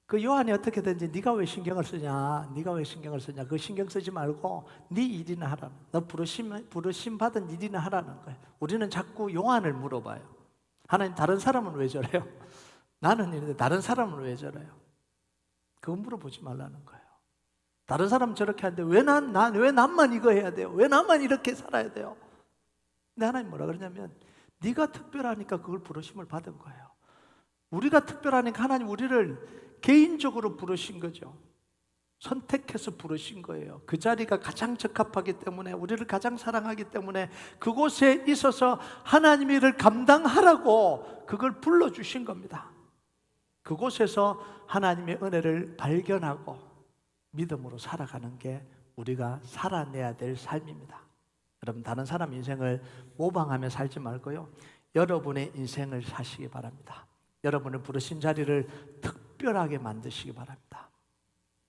그 요한이 어떻게 되는지 네가 왜 신경을 쓰냐? 네가 왜 신경을 쓰냐? 그 신경 쓰지 말고 네 일이나 하라는. 너 부르심 받은 일이나 하라는 거예요. 우리는 자꾸 요한을 물어봐요. 하나님 다른 사람은 왜 저래요? 나는 이런데 다른 사람은 왜 저래요? 그거 물어보지 말라는 거예요. 다른 사람은 저렇게 하는데 왜 나만 이거 해야 돼요? 왜 나만 이렇게 살아야 돼요? 근데 하나님 뭐라 그러냐면 네가 특별하니까 그걸 부르심을 받은 거예요. 우리가 특별하니까 하나님 우리를 개인적으로 부르신 거죠. 선택해서 부르신 거예요. 그 자리가 가장 적합하기 때문에 우리를 가장 사랑하기 때문에 그곳에 있어서 하나님이 이를 감당하라고 그걸 불러주신 겁니다. 그곳에서 하나님의 은혜를 발견하고 믿음으로 살아가는 게 우리가 살아내야 될 삶입니다. 여러분 다른 사람 인생을 모방하며 살지 말고요. 여러분의 인생을 사시기 바랍니다. 여러분을 부르신 자리를 특별하게 만드시기 바랍니다.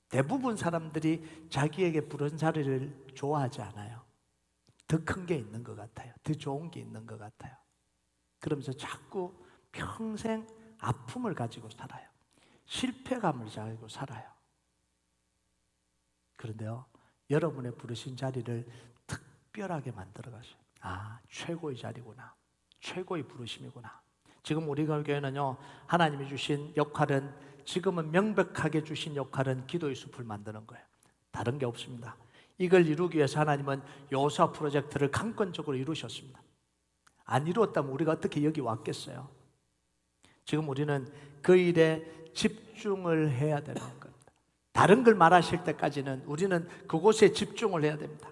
대부분 사람들이 자기에게 부른 자리를 좋아하지 않아요. 더 큰 게 있는 것 같아요. 더 좋은 게 있는 것 같아요. 그러면서 자꾸 평생 아픔을 가지고 살아요. 실패감을 가지고 살아요. 그런데요, 여러분의 부르신 자리를 특별하게 만들어 가셔요. 아, 최고의 자리구나. 최고의 부르심이구나. 지금 우리 교회는요, 하나님이 주신 역할은, 지금은 명백하게 주신 역할은 기도의 숲을 만드는 거예요. 다른 게 없습니다. 이걸 이루기 위해서 하나님은 여호수아 프로젝트를 강권적으로 이루셨습니다. 안 이루었다면 우리가 어떻게 여기 왔겠어요? 지금 우리는 그 일에 집중을 해야 되는 겁니다. 다른 걸 말하실 때까지는 우리는 그곳에 집중을 해야 됩니다.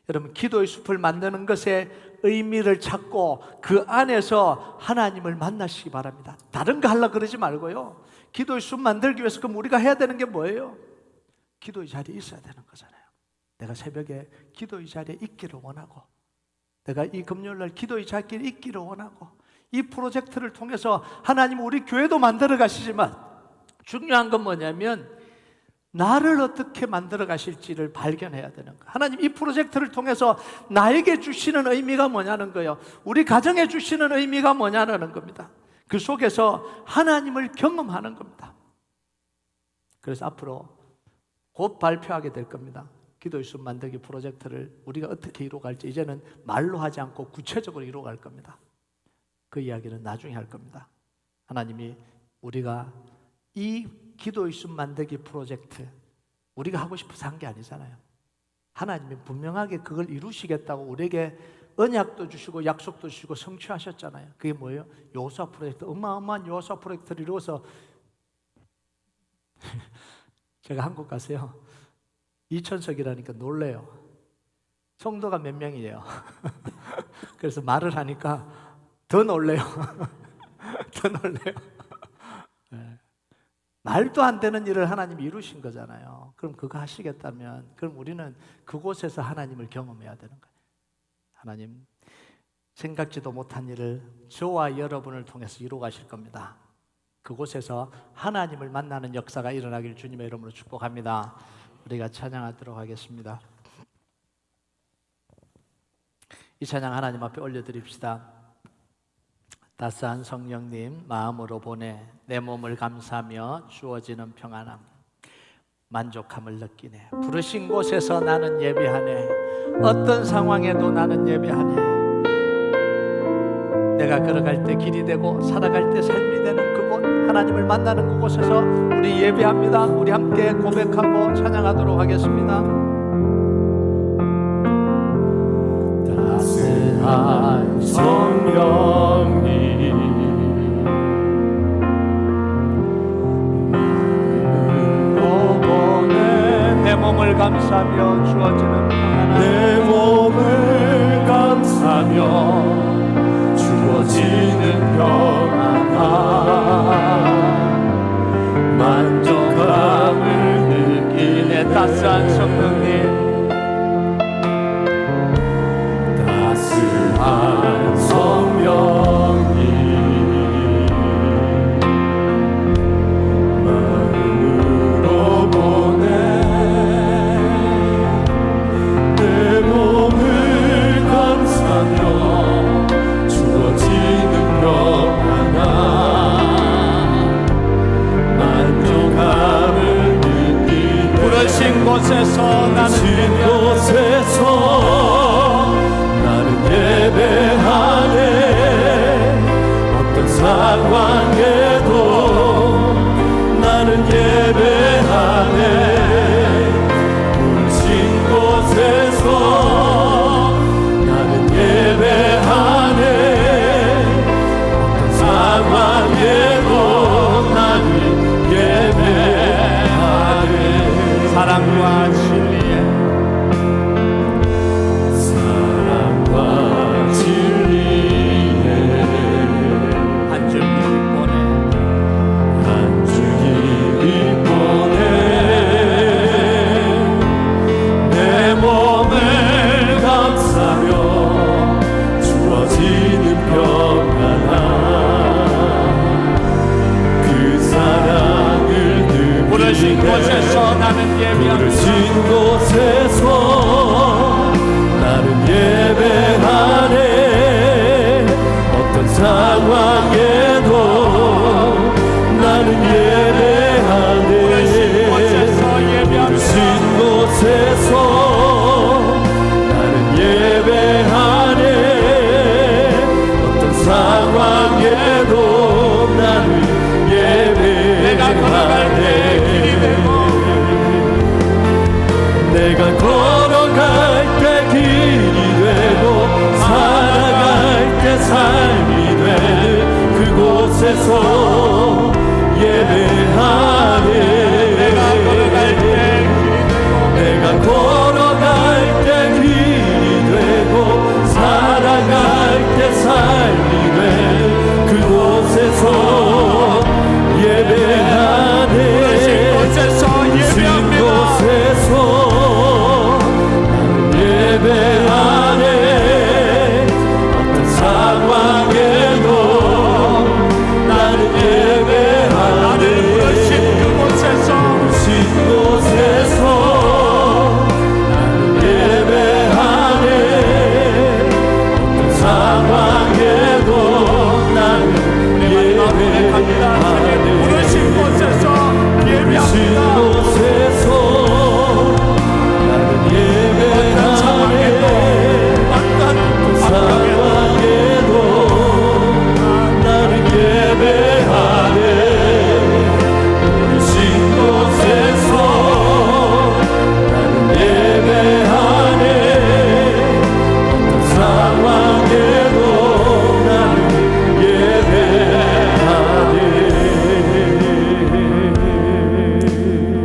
여러분, 기도의 숲을 만드는 것에 의미를 찾고 그 안에서 하나님을 만나시기 바랍니다. 다른 거 하려고 그러지 말고요, 기도의 숲 만들기 위해서 그럼 우리가 해야 되는 게 뭐예요? 기도의 자리에 있어야 되는 거잖아요. 내가 새벽에 기도의 자리에 있기를 원하고, 내가 이 금요일날 기도의 자리에 있기를 원하고, 이 프로젝트를 통해서 하나님은 우리 교회도 만들어 가시지만 중요한 건 뭐냐면 나를 어떻게 만들어 가실지를 발견해야 되는 거예요. 하나님 이 프로젝트를 통해서 나에게 주시는 의미가 뭐냐는 거예요. 우리 가정에 주시는 의미가 뭐냐는 겁니다. 그 속에서 하나님을 경험하는 겁니다. 그래서 앞으로 곧 발표하게 될 겁니다. 기도의 숲 만들기 프로젝트를 우리가 어떻게 이루어갈지 이제는 말로 하지 않고 구체적으로 이루어갈 겁니다. 그 이야기는 나중에 할 겁니다. 하나님이 우리가 이 기도의 숲 만들기 프로젝트 우리가 하고 싶어서 한 게 아니잖아요. 하나님이 분명하게 그걸 이루시겠다고 우리에게 언약도 주시고 약속도 주시고 성취하셨잖아요. 그게 뭐예요? 여호수아 프로젝트, 어마어마한 여호수아 프로젝트를 이루어서 제가 한국 가세요. 2,000석이라니까 놀래요. 성도가 몇 명이에요? 그래서 말을 하니까 더 놀래요. 더 놀래요. 네. 말도 안 되는 일을 하나님이 이루신 거잖아요. 그럼 그거 하시겠다면 그럼 우리는 그곳에서 하나님을 경험해야 되는 거예요. 하나님, 생각지도 못한 일을 저와 여러분을 통해서 이루어 가실 겁니다. 그곳에서 하나님을 만나는 역사가 일어나길 주님의 이름으로 축복합니다. 우리가 찬양하도록 하겠습니다. 이 찬양 하나님 앞에 올려드립시다. 따스한 성령님 마음으로 보내 내 몸을 감사하며 주어지는 평안함, 만족함을 느끼네. 부르신 곳에서 나는 예배하네. 어떤 상황에도 나는 예배하네. 내가 걸어갈 때 길이 되고 살아갈 때 삶이 되는 그곳, 하나님을 만나는 그곳에서 우리 예배합니다. 우리 함께 고백하고 찬양하도록 하겠습니다. 따스한 성령님 마음으로 보내 내 몸을 감사하며 주어지는 평안함, 내 몸을 감사하며 주어지는 평안함, 만족함을 느끼네. 따스한 성령님 따스한 성령 곳에서 나는 예배합니다. 부르신 곳에서 나는 예배하네. 어떤 상황에도 나는 예배하네. 부르신 곳에서 나는 예배하네. 어떤 상황에도 나는 예배하네. 내가 걸어갈 때 길이 되고 살아갈 때 삶이 되는 그곳에서 예배하네. 내가 걸어갈 때 길이 되고 살아갈 때 삶이 되는 그곳에서 예배하네. 부르신 곳에서 나는 예배하네. 어떤 상황에도 나는 예배하네. 부르신 곳에서 나는 예배하네. 어떤 상황에도 나는 예배하네. 부르신 곳에서 예배합니다. 나는 예배하네. 어떤 상황에도 나는 예배하네. 부르신 곳에서 나는 예배하네. 어떤 상황에도 나는 예배하네.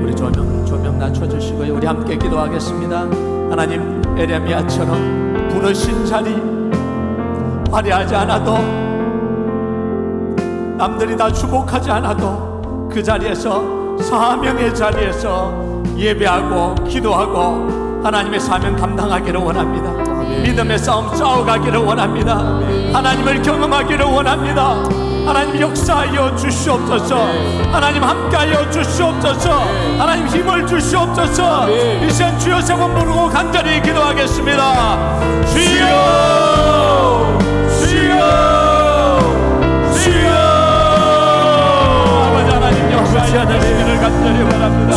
우리 조명 낮춰주시고요. 우리 함께 기도하겠습니다. 하나님, 에레미야처럼 부르신 자리 화려하지 않아도 남들이 다 주목하지 않아도 그 자리에서 사명의 자리에서 예배하고 기도하고 하나님의 사명 감당하기를 원합니다. 믿음의 싸움 싸워가기를 원합니다. 하나님을 경험하기를 원합니다. 하나님 역사하여 주시옵소서. 하나님 함께하여 주시옵소서. 하나님 힘을 주시옵소서. 이 시간 주여 세 번 부르고 간절히 기도하겠습니다. 주여, 주여, 주여. 아버지 하나님 역사하여 주시기를 간절히 바랍니다.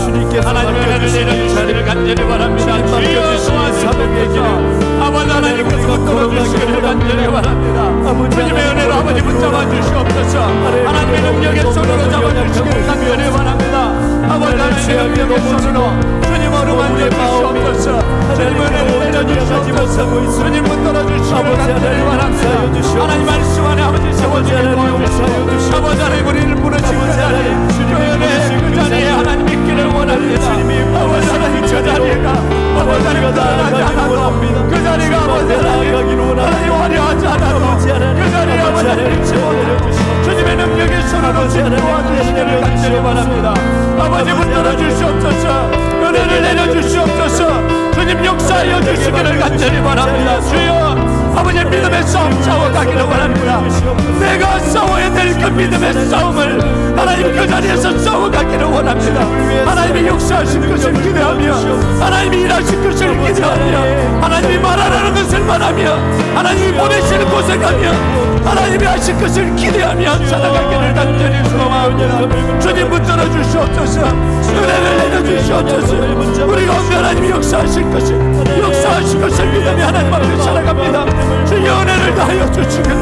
하나님 은혜를 내려주시기를 간절히 바랍니다. 주여 도와주시옵소서. 아버지 하나님 끌어주시기를 간절히 바랍니다. 주님의 은혜로 아버지 붙잡아 주시옵소서. 하나님의 능력의 손으로 잡아주시기를 간절히 바랍니다. 아버지 하나님의 능력의 손으로 주님 어루만져 주시옵소서. 주님 은혜를 내려주시옵소서. 주님 붙들어 주시기를 간절히 바랍니다. 하나님 말씀 안에 아버지 세워주기를 도와주시고 아버지 하나님 우리를 부르신 그 자리 교회의 그 자리에 하나님 있기를 원합니다. 아버지 하나님 그 자리가 아버지 하나님 드러나지 않아도 그 자리가 아버지 하나님 화려하지 않아도 그 자리에 아버지 하나님 집어넣어 주님의 능력의 손으로 도와주시기를 간절히 바랍니다. 아버지 붙들어 주시옵소서. 은혜를 내려주시옵소서. 주님 역사하여 주시기를 간절히 바랍니다. 주여 아버지 믿음의 싸움 싸워가기를 원합니다. 내가 싸워야 될 그 믿음의 싸움을 하나님 그 자리에서 싸워가기를 원합니다. 하나님이 역사하신 것을 기대하며 하나님이 일하신 것을 기대하며 하나님이 말하라는 것을 말하며 하나님이 보내시는 곳에 가며 하나님이 하신 것을 기대하며 살아가기를 간절히 소망합니다. 주님 붙들어 주시옵소서. 은혜를 내려주시옵소서. 우리 가운데 하나님이 역사하실 것을 믿으며 하나님 앞에 살아갑니다. 주여 은혜를 다하여 주시기를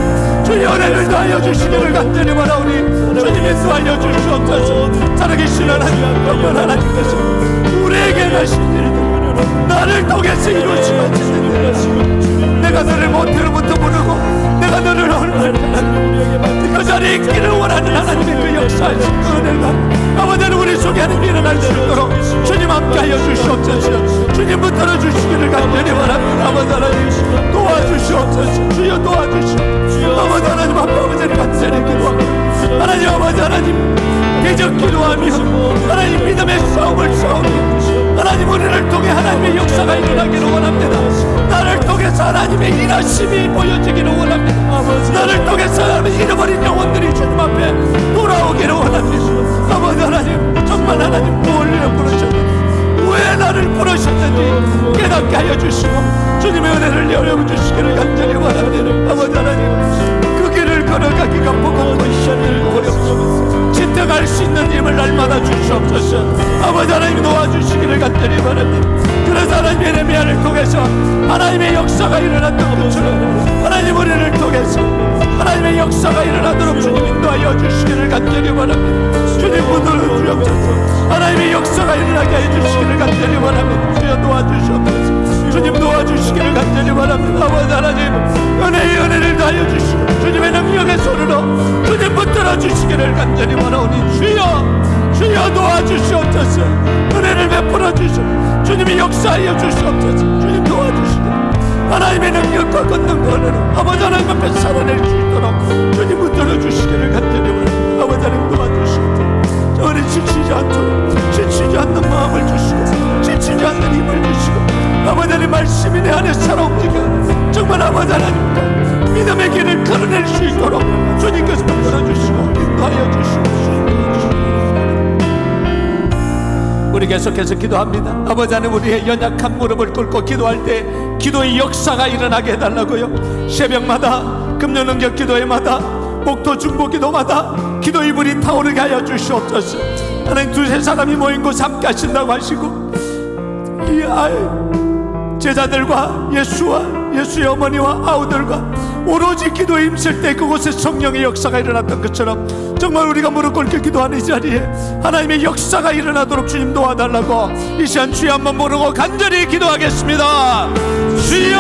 주여 은혜를 다하여 주시기를 간절히 바라오니 주님 인도하여 주시옵소서. 살아계신 하나님 영원 하나님께서 우리에게 하신 일은 나를 통해서 이루어지는 내가 너를 모태로부터 부르고 내가 너를 얼마나 그 자리에 있기를 원하는 하나님의 그 역사하신 그 은혜가 아버지는 우리 속에 하나님 일어날 수 있도록 주님 함께하여 주시옵소서. 주님 붙들어 주시기를 간절히 바랍니다. 아버지 하나님 도와주시옵소서. 주여 도와주시옵소서. 아버지 하나님 아버지를 간절히 기도합니다. 하나님 아버지 하나님 대적 기도하며 하나님 믿음의 싸움을 싸우며 하나님 우리를 통해 하나님의 역사가 일어나기를 원합니다. 나를 통해서 하나님의 일하심이 보여지기를 원합니다. 나를 통해서 하나님의 잃어버린 영혼들이 주님 앞에 돌아오기를 원합니다. 아버지 하나님 정말 하나님 도울려 받게 하여 주시고 주님의 은혜를 열어주시기를 간절히 바랍니다. 아버지 하나님 그 길을 걸어가기가 버겁고 시련을 어렵소 지탱할 수 있는 힘을 날마다 주시옵소서. 아버지 하나님 도와주시기를 간절히 바랍니다. 그래서 하나님 예레미야를 통해서 하나님의 역사가 일어났던 것처럼 하나님 우리를 통해서 하나님의 역사가 일어나도록 주님 인도하여 주시기를 간절히 바랍니다. 주님 문을 주옵소서. 하나님의 역사가 일어나게 해주시기를 간절히 바랍니다. 주여 도와주시옵소서. 주님 도와주시기를 간절히 바랍니다. 아버지 하나님 은혜의 은혜를 다하여 주시고 주님의 능력의 손으로 주님 붙들어 주시기를 간절히 바라오니 주여 도와주시옵소서. 은혜를 베풀어 주시옵소서. 주님이 역사하여 주시옵소서. 주님 도와주시기를 하나님의 능력과 권능과 은혜로 아버지 하나님 앞에 살아낼 수 있도록 주님 붙들어 주시기를 간절히 바랍니다. 아버지 하나님 도와주시옵소서. 우리 지치지 않도록 지치지 않는 마음을 주시고 지치지 않는 힘을 주시고 아버지 하나님 말씀이 내 안에 살아 움직여 정말 아버지 하나님과 믿음의 길을 걸어낼 수 있도록 주님께서 붙들어 주시고 인도하여 주시고 우리 계속해서 기도합니다. 아버지 하나님 우리의 연약한 무릎을 꿇고 기도할 때 기도의 역사가 일어나게 해달라고요. 새벽마다 금요능력 기도회마다 목토 중보 기도마다 기도의 불이 타오르게 하여 주시옵소서. 하나님 두세 사람이 모인 곳 함께 하신다고 하시고 이 제자들과 예수의 어머니와 아우들과 오로지 기도에 힘쓸 때 그곳에 성령의 역사가 일어났던 것처럼 정말 우리가 무릎 꿇게 기도하는 이 자리에 하나님의 역사가 일어나도록 주님 도와달라고 이 시간 주여 한번 부르고 간절히 기도하겠습니다. 주여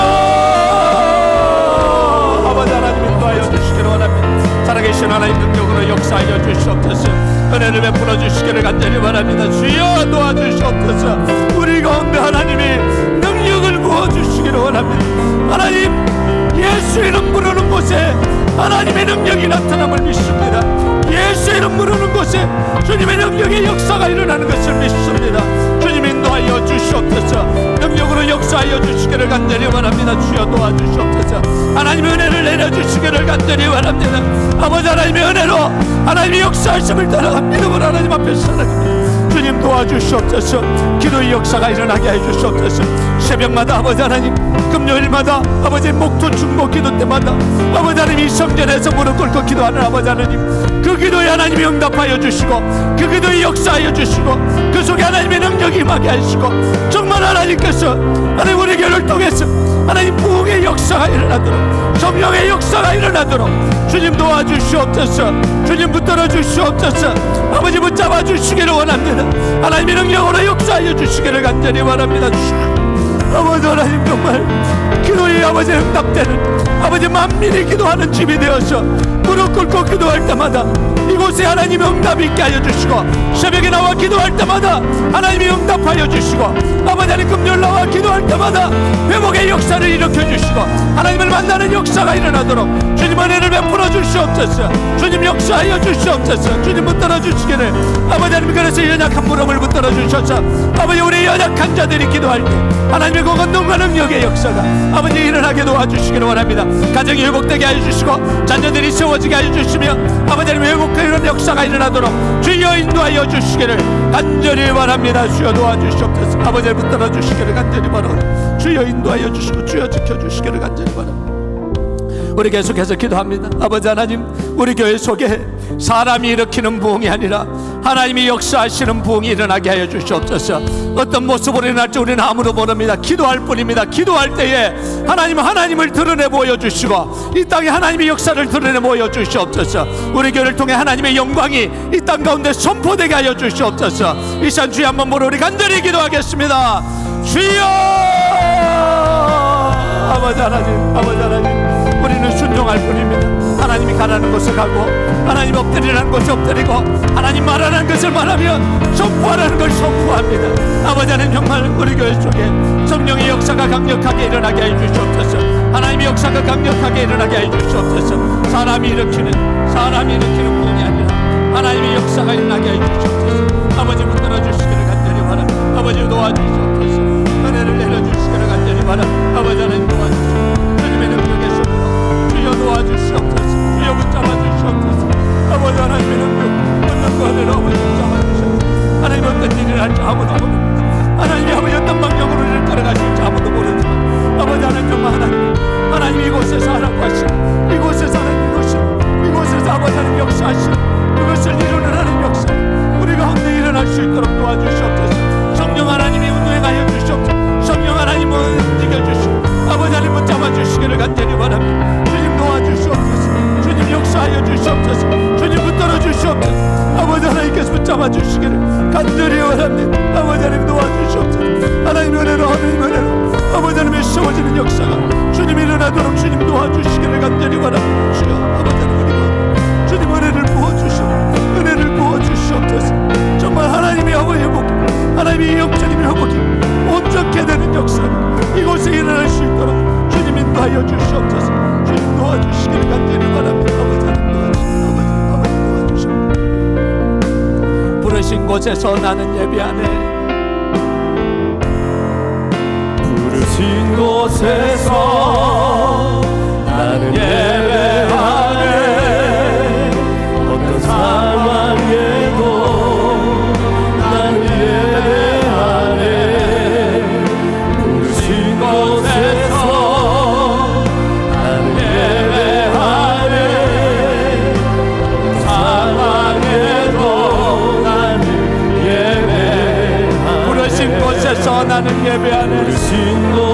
아버지 하나님 인도하여 주시기를 원합니다. 살아계신 하나님 능력으로 역사하여 주시옵소서. 은혜를 베풀어 주시기를 간절히 바랍니다. 주여 도와주시옵소서. 우리 가운데 하나님의 능력을 부어주시기를 원합니다. 하나님 예수의 이름 부르는 곳에 하나님의 능력이 나타남을 믿습니다. 예수의 이름 부르는 곳에 주님의 능력의 역사가 일어나는 것을 믿습니다. 주님 인도하여 주시옵소서. 능력으로 역사하여 주시기를 간절히 바랍니다. 주여 도와주시옵소서. 하나님의 은혜를 내려주시기를 간절히 바랍니다. 아버지 하나님의 은혜로 하나님의 역사하심을 따라 믿음으로 하나님 앞에 살아갑니다. 주님 도와주시옵소서. 기도의 역사가 일어나게 해주시옵소서. 새벽마다 아버지 하나님 금요일마다 아버지 목토 중보 기도 때마다 아버지 하나님 이 성전에서 무릎 꿇고 기도하는 아버지 하나님 그 기도에 하나님이 응답하여 주시고 그 기도에 역사하여 주시고 그 속에 하나님의 능력이 임하게 하시고 정말 하나님께서 하나님 우리 교회를 통해서 하나님 부흥의 역사가 일어나도록 성령의 역사가 일어나도록 주님 도와주시옵소서. 주님 붙들어 주시옵소서. 아버지 붙잡아 주시기를 원합니다. 하나님의 능력으로 역사하여 주시기를 간절히 바랍니다. 아버지 하나님 정말 기도의 아버지 응답되는 아버지 만민이 기도하는 집이 되어서 무릎 꿇고 기도할 때마다 이곳에 하나님의 응답이 있게 하여 주시고 새벽에 나와 기도할 때마다 하나님이 응답하여 주시고 아버지 하나님 금요일 나와 기도할 때마다 회복의 역사를 일으켜 주시고 하나님을 만나는 역사가 일어나도록 주님 은혜를 베풀어 주시옵소서. 주님 역사하여 주시옵소서. 주님 붙들어 주시기를 아버지 하나님 그래서 연약한 무릎을 붙들어 주셔서 아버지 우리 연약한 자들이 기도할 때 하나님의 그 권능과 능력의 역사가 아버지 일어나게 도와주시기를 원합니다. 가정이 회복되게 하여 주시고 자녀들이 세워지게 하여 주시며 아버지 하나님 회복되는 역사가 일어나도록 주여 인도하여 주시기를 간절히 바랍니다. 주여 도와주시옵소서. 아버지를 붙들어 주시기를 간절히 바랍니다. 주여 인도하여 주시고 주여 지켜주시기를 간절히 바랍니다. 우리 계속해서 기도합니다. 아버지 하나님 우리 교회 속에 사람이 일으키는 부흥이 아니라 하나님이 역사하시는 부흥이 일어나게 하여 주시옵소서. 어떤 모습으로 일어날지 우리는 아무도 모릅니다. 기도할 뿐입니다. 기도할 때에 하나님을 드러내 보여주시고 이 땅에 하나님의 역사를 드러내 보여주시옵소서. 우리 교회를 통해 하나님의 영광이 이 땅 가운데 선포되게 하여 주시옵소서. 이 시간 주여 한번 보러 우리 간절히 기도하겠습니다. 주여 아버지 하나님 우리는 순종할 뿐입니다. 하나님이 가라는 곳을 가고 하나님 엎드리라는 곳에 엎드리고 하나님 말하는 것을 말하며 선포하라는 걸 선포합니다. 아버지 하나님 정말 우리 교회 속에 성령의 역사가 강력하게 일어나게 해 주시옵소서. 하나님의 역사가 강력하게 일어나게 해 주시옵소서. 사람이 일으키는 부흥이 아니라 하나님의 역사가 일어나게 해 주시옵소서. 아버지 붙들어 주시기를 간절히 바랍니다. 아버지 도와주시옵소서. 은혜를 내려주시기를 간절히 바랍니다. 아버지 하나님 도와주시옵소서. 주님의 능력의 손으로 주여 도와주시옵소서. 주여 붙잡아 주시옵소서. 아버지 하나님의 능력과 은혜로 아버지 붙잡아 주시옵소서. 하나님 어떤 일을 할지 아무도 모릅니다. 하나님이 아버지 어떤 방향으로 일을 걸어가실지 아무도 모릅니다. 삼아주시기를 간절히 원합니다. 아버지 하나님 도와주시옵소서. 하나님 은혜로 하나님 은혜로 아버지 하나님의 세워지는 역사가 주님 일어나도록 주님 도와주시기를 간절히 원합니다. 주여 아버지 하나님 그리고 주님 은혜를 부어주시오. 은혜를 부어주시옵소서. 정말 하나님의 아버지 회복, 하나님의 영적인 회복이 온전케 되는 역사가 이곳에 일어날 수 있도록 주님 인도하여 주시옵소서. 주님 도와주시기를 간절히 바랍니다. 아버지 하나님 도와주시옵소서. 아버지 도와주시옵소서. 부르신 곳에서 나는 예배하네. 부르신 곳에서 나는 예배하네. 어떤 상황에도 나는 예배하네. 부르신 곳에서 나는 예배하네. 어떤 상황에도 나는 예배하네. 부르신 곳에서 나는 예배하네. 부르신 곳에서